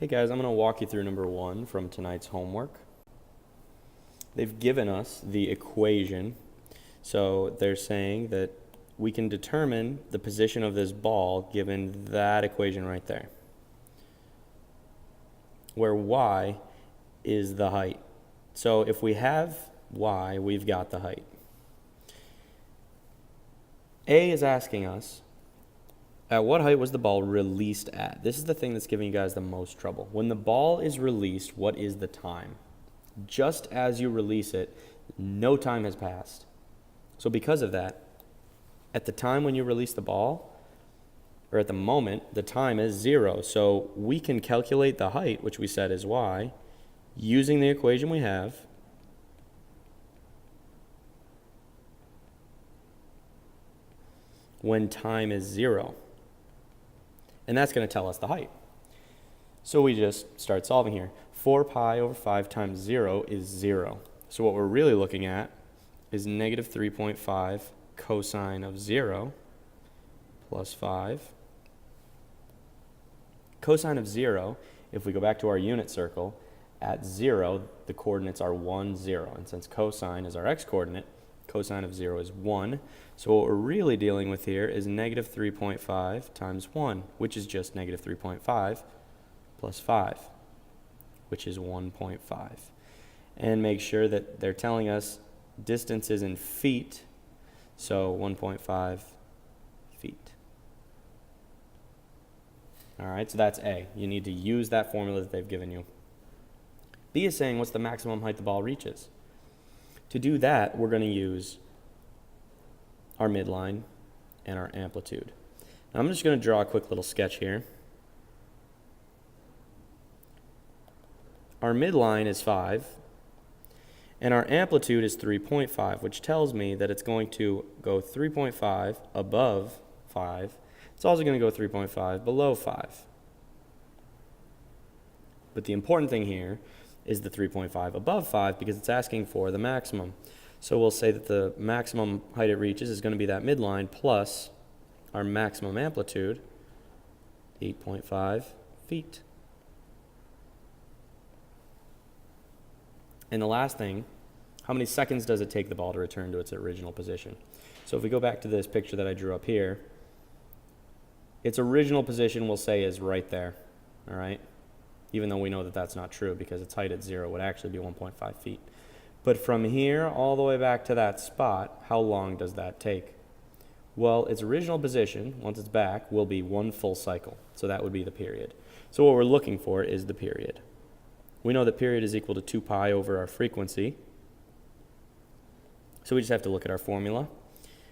Hey guys, I'm going to walk you through number 1 from tonight's homework. They've given us the equation, so they're saying that we can determine the position of this ball given that equation right there, where y is the height. So if we have y, we've got the height. A is asking us, at what height was the ball released at? This is the thing that's giving you guys the most trouble. When the ball is released, what is the time? Just as you release it, no time has passed. So because of that, at the time when you release the ball, or at the moment, the time is 0. So we can calculate the height, which we said is y, using the equation we have. When time is 0. And that's going to tell us the height. So we just start solving here. 4 pi over 5 times 0 is 0. So what we're really looking at is negative 3.5 cosine of 0 plus 5. Cosine of 0, if we go back to our unit circle, at 0, the coordinates are 1, 0. And since cosine is our x-coordinate, cosine of 0 is 1. So what we're really dealing with here is negative 3.5 times 1, which is just negative 3.5 plus 5, which is 1.5. And make sure that they're telling us distances in feet, so 1.5 feet. All right, so that's A. You need to use that formula that they've given you. B is saying what's the maximum height the ball reaches. To do that, we're going to use our midline and our amplitude. Now, I'm just going to draw a quick little sketch here. Our midline is 5, and our amplitude is 3.5, which tells me that it's going to go 3.5 above 5. It's also going to go 3.5 below 5. But the important thing here is the 3.5 above 5 because it's asking for the maximum. So we'll say that the maximum height it reaches is going to be that midline plus our maximum amplitude, 8.5 feet. And the last thing, how many seconds does it take the ball to return to its original position? So if we go back to this picture that I drew up here, its original position we'll say is right there, all right? Even though we know that that's not true because its height at 0 would actually be 1.5 feet. But from here all the way back to that spot, how long does that take? Well, its original position, once it's back, will be 1 full cycle. So that would be the period. So what we're looking for is the period. We know that period is equal to 2 pi over our frequency. So we just have to look at our formula,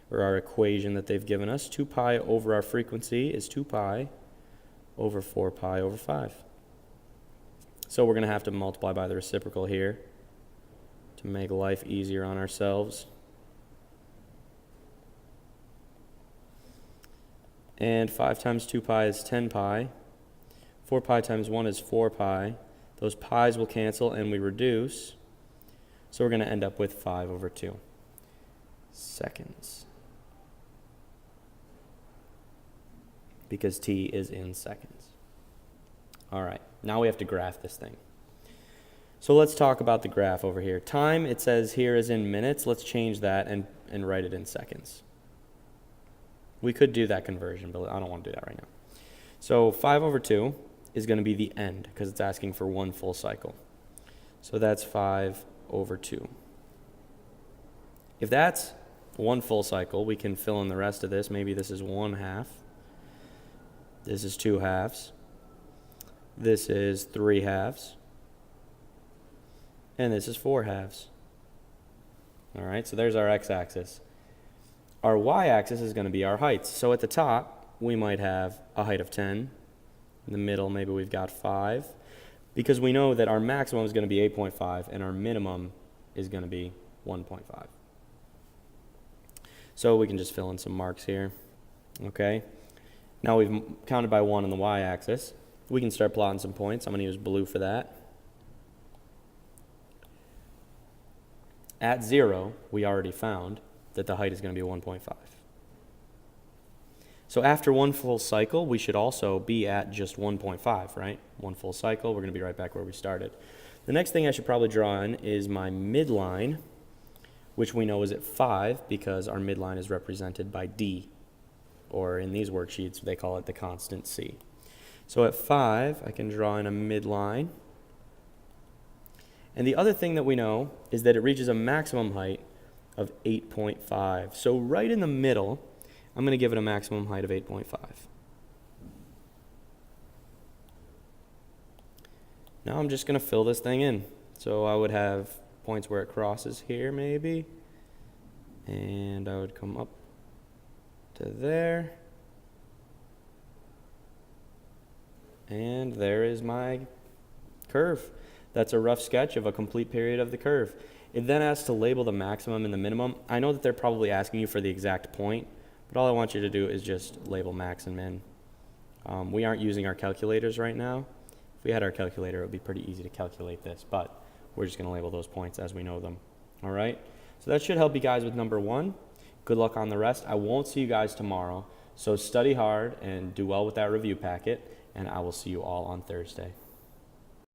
or our equation that they've given us. 2 pi over our frequency is 2 pi over 4 pi over 5. So we're going to have to multiply by the reciprocal here to make life easier on ourselves. And 5 times 2 pi is 10 pi. 4 pi times 1 is 4 pi. Those pi's will cancel and we reduce. So we're going to end up with 5 over 2 seconds. Because t is in seconds. All right, now we have to graph this thing. So let's talk about the graph over here. Time, it says here, is in minutes. Let's change that and write it in seconds. We could do that conversion, but I don't want to do that right now. So 5 over 2 is going to be the end because it's asking for 1 full cycle. So that's 5 over 2. If that's 1 full cycle, we can fill in the rest of this. Maybe this is 1/2. This is 2 halves. This is 3 halves. And this is 4 halves. All right, so there's our x-axis. Our y-axis is going to be our heights. So at the top, we might have a height of 10. In the middle, maybe we've got 5. Because we know that our maximum is going to be 8.5 and our minimum is going to be 1.5. So we can just fill in some marks here. Okay. Now we've counted by 1 on the y-axis. We can start plotting some points. I'm going to use blue for that. At 0, we already found that the height is going to be 1.5. So after one full cycle, we should also be at just 1.5, right? One full cycle, we're going to be right back where we started. The next thing I should probably draw in is my midline, which we know is at 5 because our midline is represented by D, or in these worksheets, they call it the constant C. So at 5, I can draw in a midline. And the other thing that we know is that it reaches a maximum height of 8.5. So right in the middle, I'm going to give it a maximum height of 8.5. Now I'm just going to fill this thing in. So I would have points where it crosses here maybe, and I would come up to there, and there is my curve. That's a rough sketch of a complete period of the curve. It then asks to label the maximum and the minimum. I know that they're probably asking you for the exact point, but all I want you to do is just label max and min. We aren't using our calculators right now. If we had our calculator, it would be pretty easy to calculate this, but we're just going to label those points as we know them. All right? So that should help you guys with number 1. Good luck on the rest. I won't see you guys tomorrow, so study hard and do well with that review packet, and I will see you all on Thursday.